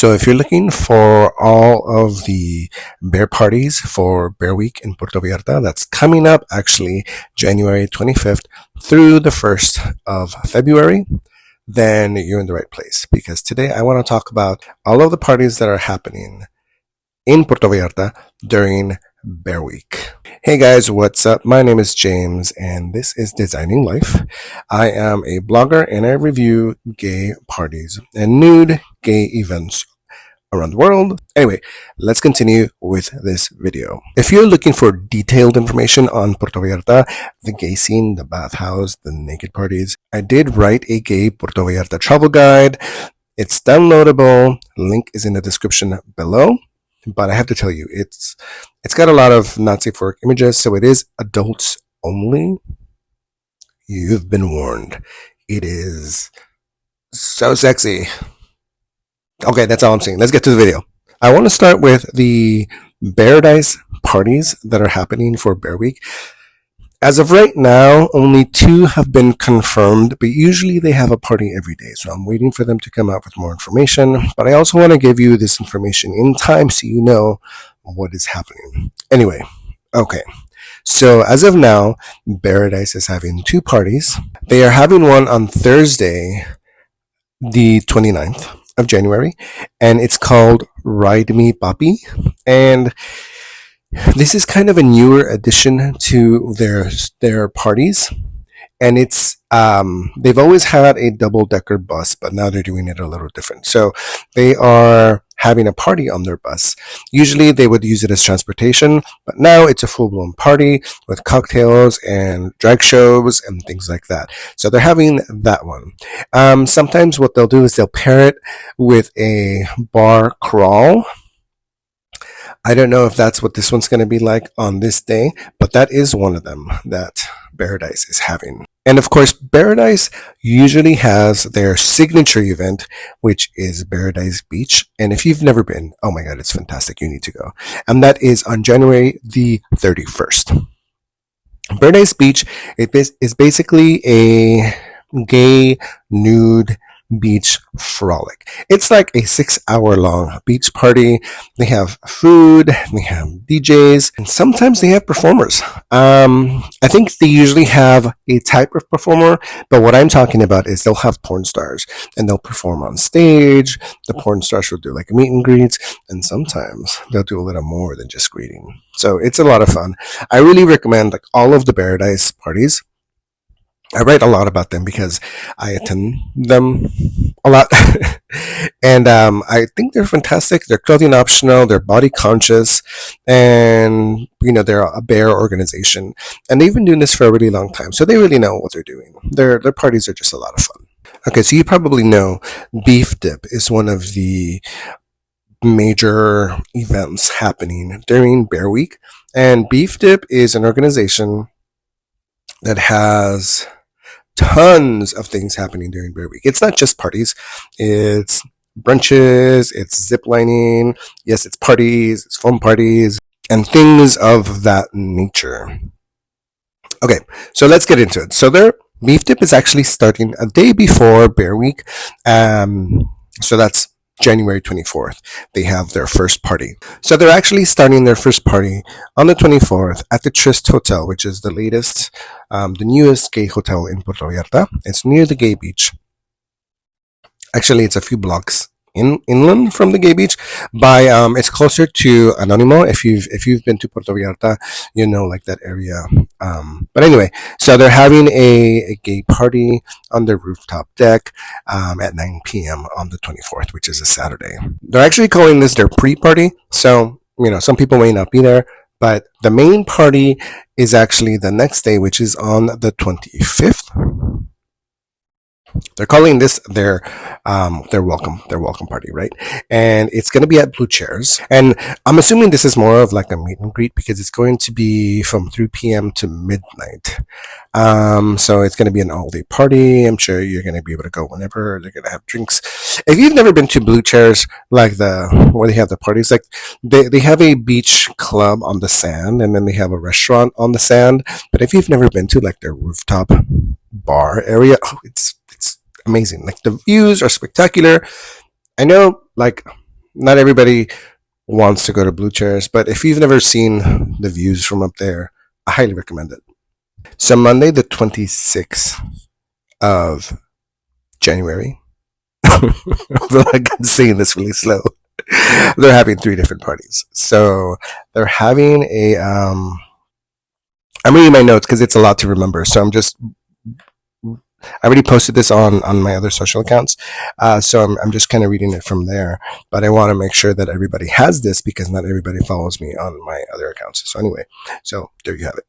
So if you're looking for all of the bear parties for Bear Week in Puerto Vallarta, that's coming up actually January 25th through the 1st of February, then you're in the right place, because today I want to talk about all of the parties that are happening in Puerto Vallarta during Bear Week. Hey guys, what's up? My name is James and this is Designing Life. I am a blogger and I review gay parties and nude gay events around the world. Anyway, let's continue with this video. If you're looking for detailed information on Puerto Vallarta, the gay scene, the bathhouse, the naked parties, I did write a gay Puerto Vallarta travel guide. It's downloadable. Link is in the description below. But I have to tell you, it's got a lot of not safe for work images, so it is adults only. You've been warned. It is so sexy. Okay, that's all I'm saying. Let's get to the video. I want to start with the Bearadise parties that are happening for Bear Week. As of right now, only 2 have been confirmed, but usually they have a party every day. So I'm waiting for them to come out with more information. But I also want to give you this information in time so you know what is happening. Anyway, okay. So as of now, Bearadise is having 2 parties. They are having one on Thursday, the 29th of January, and it's called Ride Me Papi. And this is kind of a newer addition to their parties, and it's they've always had a double-decker bus, but now they're doing it a little different. So they are having a party on their bus. Usually they would use it as transportation, but now it's a full-blown party with cocktails and drag shows and things like that. So they're having that one. Sometimes what they'll do is they'll pair it with a bar crawl. I don't know if that's what this one's going to be like on this day, but that is one of them that Bearadise is having. And of course, Bearadise usually has their signature event, which is Bearadise Beach. And if you've never been, oh my God, it's fantastic. You need to go. And that is on January the 31st. Bearadise Beach is basically a gay nude beach frolic. It's like a 6-hour long beach party. They have food, they have DJs, and sometimes they have performers. I think they usually have a type of performer, but what I'm talking about is they'll have porn stars and they'll perform on stage. The porn stars will do like meet and greets, and sometimes they'll do a little more than just greeting. So it's a lot of fun. I really recommend like all of the Bearadise parties. I write a lot about them because I attend them a lot. And I think they're fantastic. They're clothing optional, they're body conscious, and they're a bear organization. And they've been doing this for a really long time, so they really know what they're doing. Their parties are just a lot of fun. Okay, so you probably know Beef Dip is one of the major events happening during Bear Week. And Beef Dip is an organization that has tons of things happening during Bear Week. It's not just parties. It's brunches, it's ziplining, yes, it's parties, it's foam parties, and things of that nature. Okay, so let's get into it. So their Beef Dip is actually starting a day before Bear Week. So that's January 24th. They have their first party. So they're actually starting their first party on the 24th at the Tryst Hotel, which is the latest, the newest gay hotel in Puerto Vallarta. It's near the gay beach. Actually, it's a few blocks inland from the gay beach. It's closer to Anonimo. If you've been to Puerto Vallarta, you know like that area. But anyway, so they're having a gay party on the rooftop deck at 9 p.m. on the 24th, which is a Saturday. They're actually calling this their pre-party. So some people may not be there, but the main party is actually the next day, which is on the 25th. They're calling this their welcome party, right? And it's going to be at Blue Chairs. And I'm assuming this is more of like a meet and greet because it's going to be from 3 p.m. to midnight. So it's going to be an all-day party. I'm sure you're going to be able to go whenever. They're going to have drinks. If you've never been to Blue Chairs, like where they have the parties, like they have a beach club on the sand, and then they have a restaurant on the sand. But if you've never been to like their rooftop bar area, it's amazing. Like the views are spectacular. I know like not everybody wants to go to Blue Chairs, but if you've never seen the views from up there, I highly recommend it. So Monday, the 26th of January, I feel like I'm saying this really slow. They're having three different parties. So they're having a. I'm reading my notes because it's a lot to remember. So I already posted this on my other social accounts, so I'm just kind of reading it from there. But I want to make sure that everybody has this because not everybody follows me on my other accounts. So anyway, so there you have it.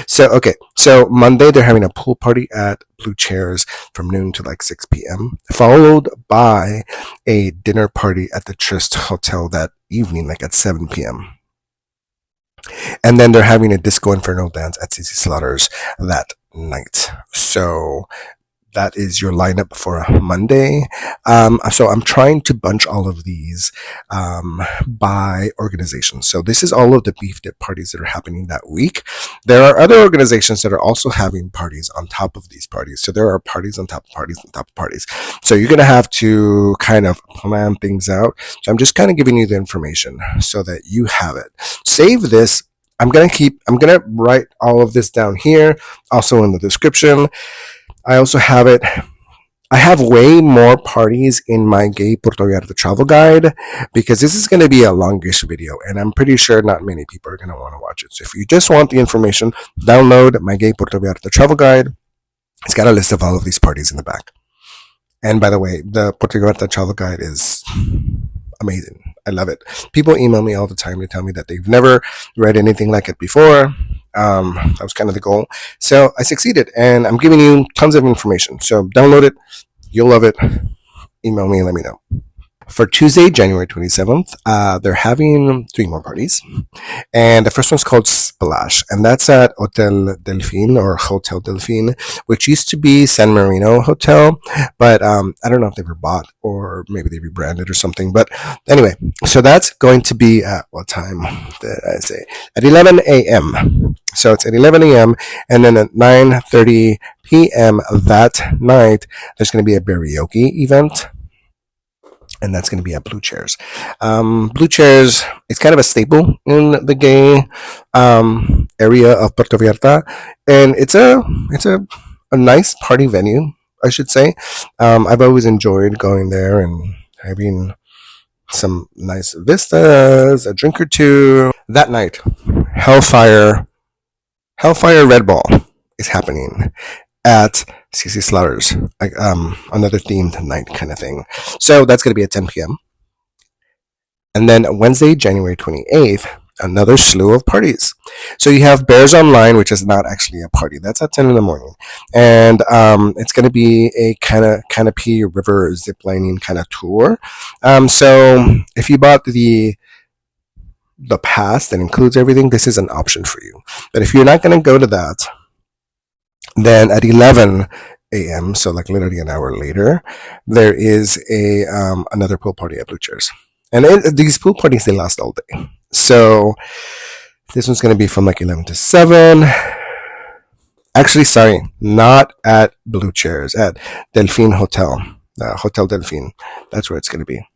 So okay, so Monday they're having a pool party at Blue Chairs from noon to like 6 p.m. followed by a dinner party at the Trist Hotel that evening, like at 7 p.m. And then they're having a disco inferno dance at CC Slaughter's that night. So that is your lineup for Monday. So I'm trying to bunch all of these by organization. So this is all of the beef dip parties that are happening that week. There are other organizations that are also having parties on top of these parties. So there are parties on top of parties on top of parties. So you're going to have to kind of plan things out. So I'm just kind of giving you the information so that you have it. Save this. I'm going to write all of this down here, also in the description. I also have it. I have way more parties in my Gay Puerto Vallarta travel guide because this is going to be a longish video and I'm pretty sure not many people are going to want to watch it. So if you just want the information, download my Gay Puerto Vallarta travel guide. It's got a list of all of these parties in the back. And by the way, the Puerto Vallarta travel guide is amazing. I love it. People email me all the time to tell me that they've never read anything like it before. That was kind of the goal. So I succeeded and I'm giving you tons of information. So download it. You'll love it. Email me and let me know. For Tuesday, January 27th, they're having three more parties. And the first one's called Splash. And that's at Hotel Delfin or Hotel Delfin, which used to be San Marino Hotel. But I don't know if they were bought or maybe they rebranded or something. But anyway, so that's going to be at what time did I say? At 11 a.m. So it's at 11 a.m. And then at 9:30 p.m. that night, there's going to be a karaoke event. And that's going to be at Blue Chairs. Blue Chairs, it's kind of a staple in the gay area of Puerto Vallarta, and it's a nice party venue, I should say. I've always enjoyed going there and having some nice vistas, a drink or two. That night, Hellfire Red Ball is happening at CC Slaughter's, another themed night kind of thing. So that's going to be at 10 p.m. And then Wednesday, January 28th, another slew of parties. So you have Bears Online, which is not actually a party. That's at 10 in the morning. And it's going to be a canopy river ziplining kind of tour. So if you bought the pass that includes everything, this is an option for you. But if you're not going to go to that, then at 11 a.m., so like literally an hour later, there is another pool party at Blue Chairs. And these pool parties, they last all day. So this one's going to be from like 11 to 7. Actually, sorry, not at Blue Chairs, at Delfin Hotel, Hotel Delfin. That's where it's going to be.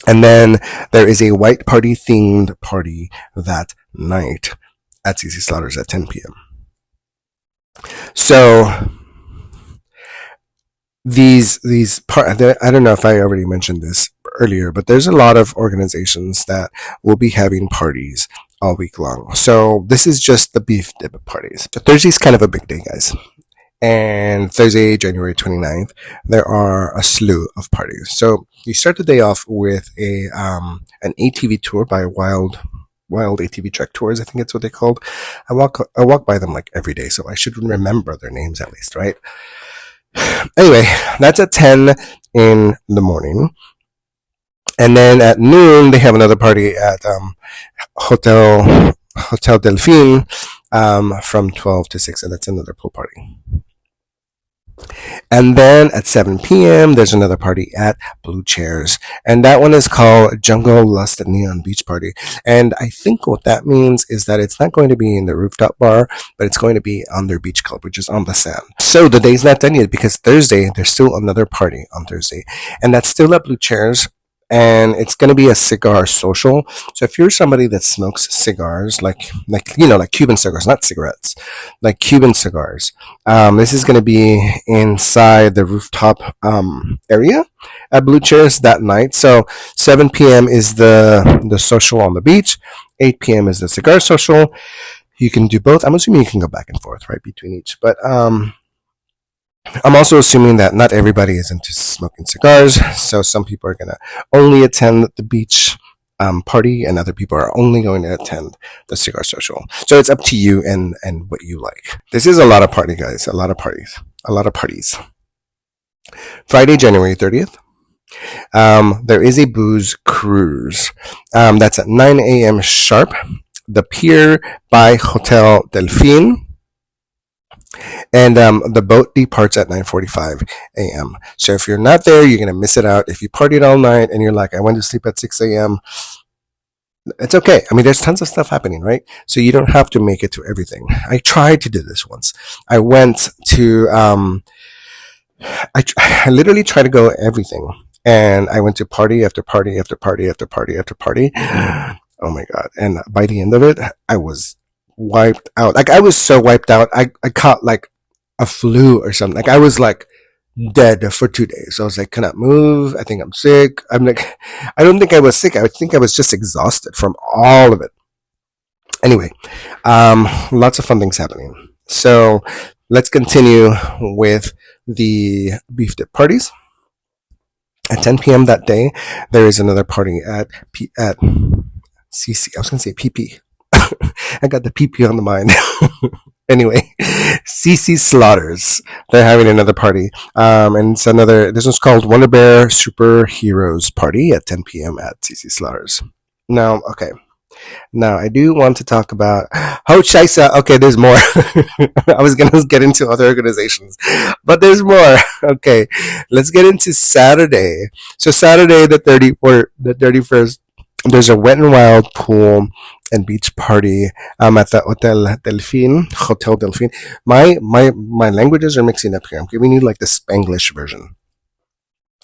And then there is a white party themed party that night at CC Slaughter's at 10 p.m. So these I don't know if I already mentioned this earlier, but there's a lot of organizations that will be having parties all week long. So this is just the beef dip parties. So Thursday's kind of a big day, guys. And Thursday, January 29th, there are a slew of parties. So you start the day off with an ATV tour by Wild ATV Trek Tours, I think it's what they called. I walk by them like every day, so I should remember their names at least, right? Anyway, that's at 10 in the morning. And then at noon, they have another party at Hotel Delfin from 12 to 6, and that's another pool party. And then at 7 p.m., there's another party at Blue Chairs. And that one is called Jungle Lust Neon Beach Party. And I think what that means is that it's not going to be in the rooftop bar, but it's going to be on their beach club, which is on the sand. So the day's not done yet because Thursday, there's still another party on Thursday. And that's still at Blue Chairs. and it's going to be a cigar social. So if you're somebody that smokes cigars, like Cuban cigars, not cigarettes, like Cuban cigars, this is going to be inside the rooftop area at Blue Chairs that night. So 7 p.m. is the social on the beach. 8 p.m. is the cigar social. You can do both. I'm assuming you can go back and forth, right, between each. But I'm also assuming that not everybody is into smoking cigars. So some people are going to only attend the beach party, and other people are only going to attend the cigar social. So it's up to you and what you like. This is a lot of party, guys. A lot of parties. A lot of parties. Friday, January 30th. There is a booze cruise. That's at 9 a.m. sharp. The pier by Hotel Delfin. And the boat departs at 9:45 a.m. So if you're not there, you're going to miss it out. If you partied all night and you're like, I went to sleep at 6 a.m., it's okay. I mean, there's tons of stuff happening, right? So you don't have to make it to everything. I tried to do this once. I went to, I literally tried to go everything. And I went to party after party after party after party after party. Oh my God. And by the end of it, I was wiped out. Like I was so wiped out. I caught like a flu or something. Like I was like dead for 2 days. So I was like, cannot move. I think I'm sick. I'm like, I don't think I was sick. I think I was just exhausted from all of it. Anyway, lots of fun things happening. So let's continue with the beef dip parties. At 10 p.m. that day, there is another party at CC. I was going to say PP. I got the PP on the mind. Anyway, CC Slaughters. They're having another party. And it's this one's called Wonder Bear Superheroes Party at 10 p.m. at CC Slaughters. Now, okay. Now, I do want to talk about Shaisa. Okay, there's more. I was going to get into other organizations, but there's more. Okay, let's get into Saturday. So Saturday, the 31st, there's a Wet and Wild pool and beach party at the Hotel Delfin. My languages are mixing up here. I'm giving you like the Spanglish version.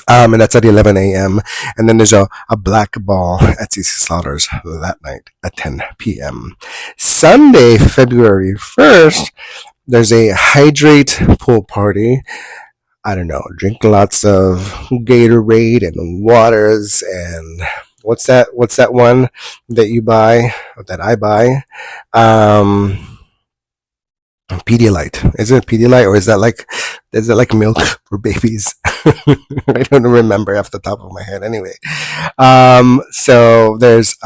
And that's at 11 a.m. And then there's a black ball at CC Slaughters that night at 10 p.m. Sunday, February 1st, there's a hydrate pool party. I don't know, drink lots of Gatorade and waters and what's that one that you buy, or that I buy? Pedialyte. Is it Pedialyte, or is that like milk for babies? I don't remember off the top of my head. Anyway, so there's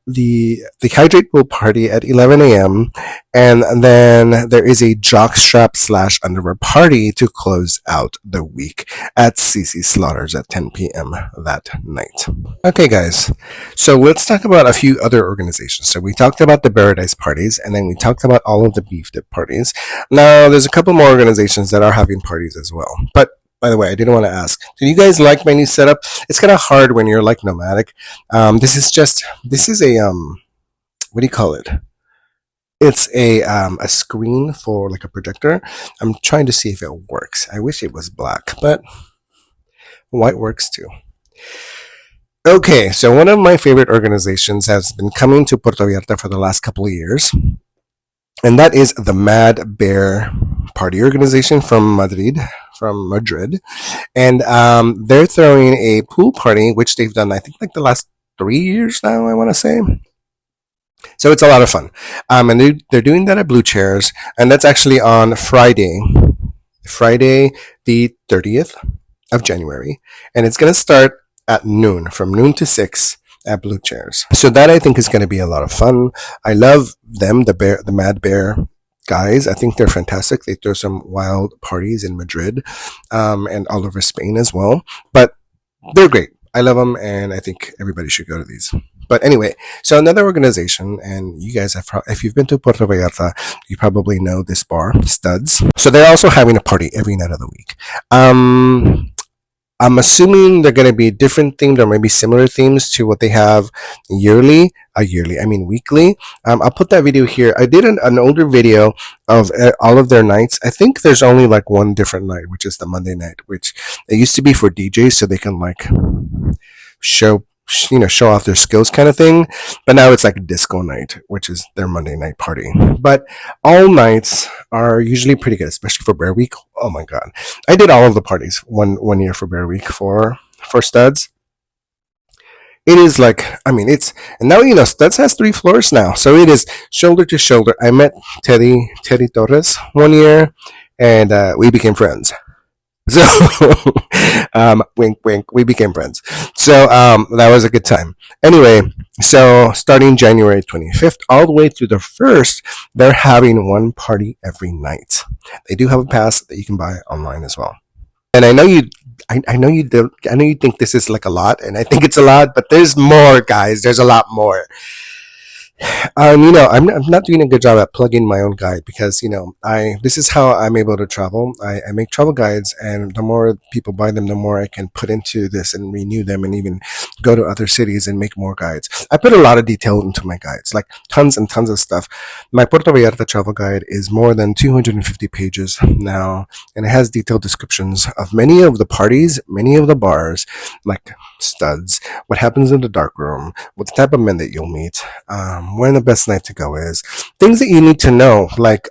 the hydrate pool party at 11 a.m. and then there is a jockstrap / underwear party to close out the week at CC Slaughters at 10 p.m. that night. Okay, guys. So let's talk about a few other organizations. So we talked about the Bearadise Parties, and then we talked about all of the beef dip parties. Now, there's a couple more organizations that are having parties as well. But by the way, I didn't want to ask, do you guys like my new setup? It's kind of hard when you're like nomadic. This is a, what do you call it? It's a screen for like a projector. I'm trying to see if it works. I wish it was black, but white works too. Okay, so one of my favorite organizations has been coming to Puerto Vallarta for the last couple of years, and that is the MadBear Party Organization from Madrid. And they're throwing a pool party, which they've done, I think, like the last 3 years now, I want to say. So it's a lot of fun. And they're doing that at Blue Chairs, and that's actually on Friday the 30th of January. And it's going to start at noon, from noon to 6 at Blue Chairs. So that, I think, is going to be a lot of fun. I love them, the MadBear guys. I think they're fantastic. They throw some wild parties in Madrid and all over Spain as well. But they're great. I love them, and I think everybody should go to these. But anyway, so another organization, and you guys have, if you've been to Puerto Vallarta, you probably know this bar, Studs. So they're also having a party every night of the week. I'm assuming they're going to be different themed or maybe similar themes to what they have weekly. I'll put that video here. I did an older video of all of their nights. I think there's only like one different night, which is the Monday night, which it used to be for DJs so they can like show show off their skills kind of thing, but now it's like disco night, which is their Monday night party. But all nights are usually pretty good, especially for Bear Week. Oh my god, I did all of the parties one year for Bear Week for studs. It is like, I mean, it's, and now studs has 3 floors now, so it is shoulder to shoulder. I met Teddy Torres one year, and we became friends. So, wink, wink, we became friends. So, that was a good time. Anyway, so starting January 25th all the way through the 1st, they're having one party every night. They do have a pass that you can buy online as well. And I know you think this is like a lot, and I think it's a lot, but there's more, guys. There's a lot more. I'm not doing a good job at plugging my own guide because this is how I'm able to travel. I make travel guides, and the more people buy them, the more I can put into this and renew them, and even go to other cities and make more guides. I put a lot of detail into my guides, like tons and tons of stuff. My Puerto Vallarta travel guide is more than 250 pages now, and it has detailed descriptions of many of the parties, many of the bars, like studs, what happens in the dark room, what type of men that you'll meet, when the best night to go is, things that you need to know, like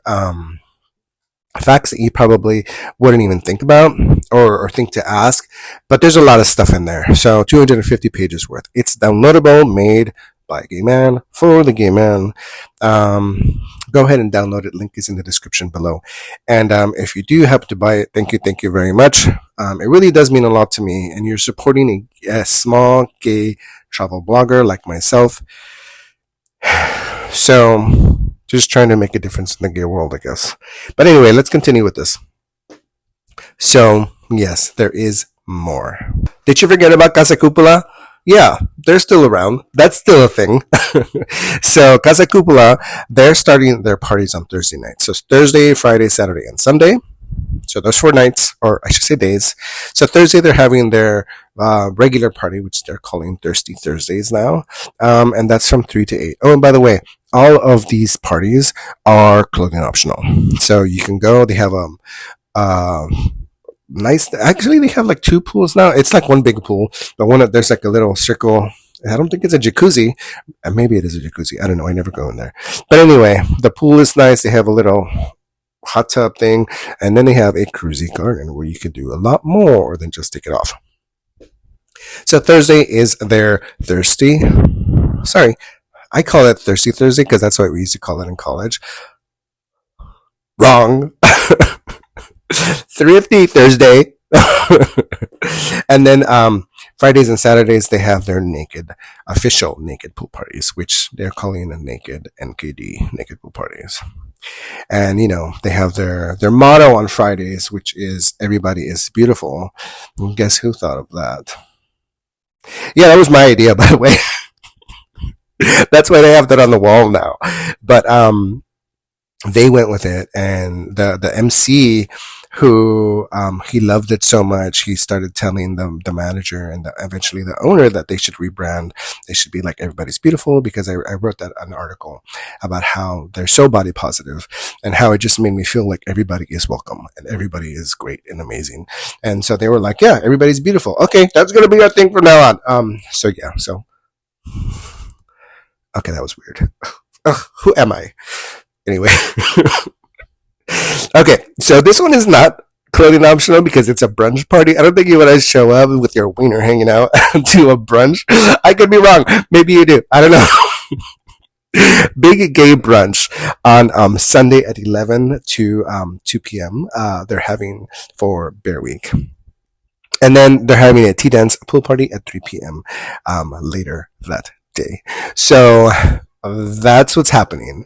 facts that you probably wouldn't even think about or think to ask, but there's a lot of stuff in there. So 250 pages worth. It's downloadable, made by a gay man for the gay man. Go ahead and download it. Link is in the description below. And if you do happen to buy it, thank you very much. It really does mean a lot to me, and you're supporting a small gay travel blogger like myself. So, just trying to make a difference in the gay world, I guess. But anyway, let's continue with this. So, yes, there is more. Did you forget about Casa Cupula? Yeah, they're still around. That's still a thing. So, Casa Cupula, they're starting their parties on Thursday night. So, Thursday, Friday, Saturday, and Sunday. So those 4 nights, or I should say days. So Thursday they're having their regular party, which they're calling Thirsty Thursdays now, and that's from 3 to 8. Oh, and by the way, all of these parties are clothing optional, so you can go. They have nice. Actually, they have like 2 pools now. It's like one big pool, but there's like a little circle. I don't think it's a jacuzzi. Maybe it is a jacuzzi. I don't know. I never go in there. But anyway, the pool is nice. They have a little hot tub thing, and then they have a cruisy garden where you can do a lot more than just take it off. So Thursday is their thirsty. Sorry, I call it Thirsty Thursday because that's what we used to call it in college. Wrong. Thrifty Thursday. And then Fridays and Saturdays they have their official naked pool parties, which they're calling a naked NKD, naked pool parties. And they have their motto on Fridays, which is everybody is beautiful. And guess who thought of that? Yeah, that was my idea, by the way. That's why they have that on the wall now. But they went with it, and the MC, who he loved it so much, he started telling the manager and eventually the owner that they should rebrand. They should be like everybody's beautiful, because I wrote an article about how they're so body positive and how it just made me feel like everybody is welcome and everybody is great and amazing. And so they were like, yeah, everybody's beautiful. Okay, that's gonna be our thing from now on. So okay, that was weird. Who am I? Anyway. Okay, so this one is not clothing optional because it's a brunch party. I don't think you want to show up with your wiener hanging out to a brunch. I could be wrong. Maybe you do. I don't know. Big gay brunch on Sunday at 11 to 2 p.m. They're having for Bear Week. And then they're having a tea dance pool party at 3 p.m. Later that day. So that's what's happening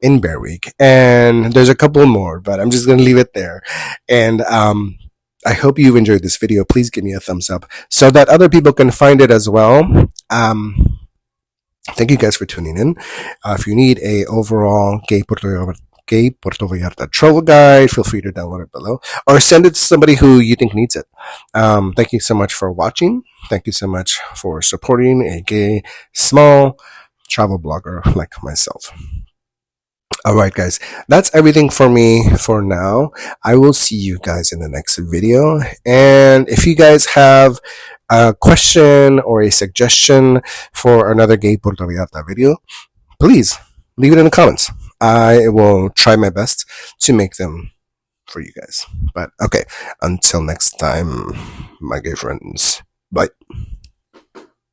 in Bear Week, and there's a couple more, but I'm just gonna leave it there. And I hope you've enjoyed this video. Please give me a thumbs up so that other people can find it as well. Thank you guys for tuning in. If you need a overall gay gay Puerto Vallarta travel guide, feel free to download it below or send it to somebody who you think needs it. Thank you so much for watching. Thank you so much for supporting a gay, small travel blogger like myself. All right, guys, that's everything for me for now. I will see you guys in the next video. And if you guys have a question or a suggestion for another gay Puerto Vallarta video, please leave it in the comments. I will try my best to make them for you guys. But okay, until next time, my gay friends. Bye.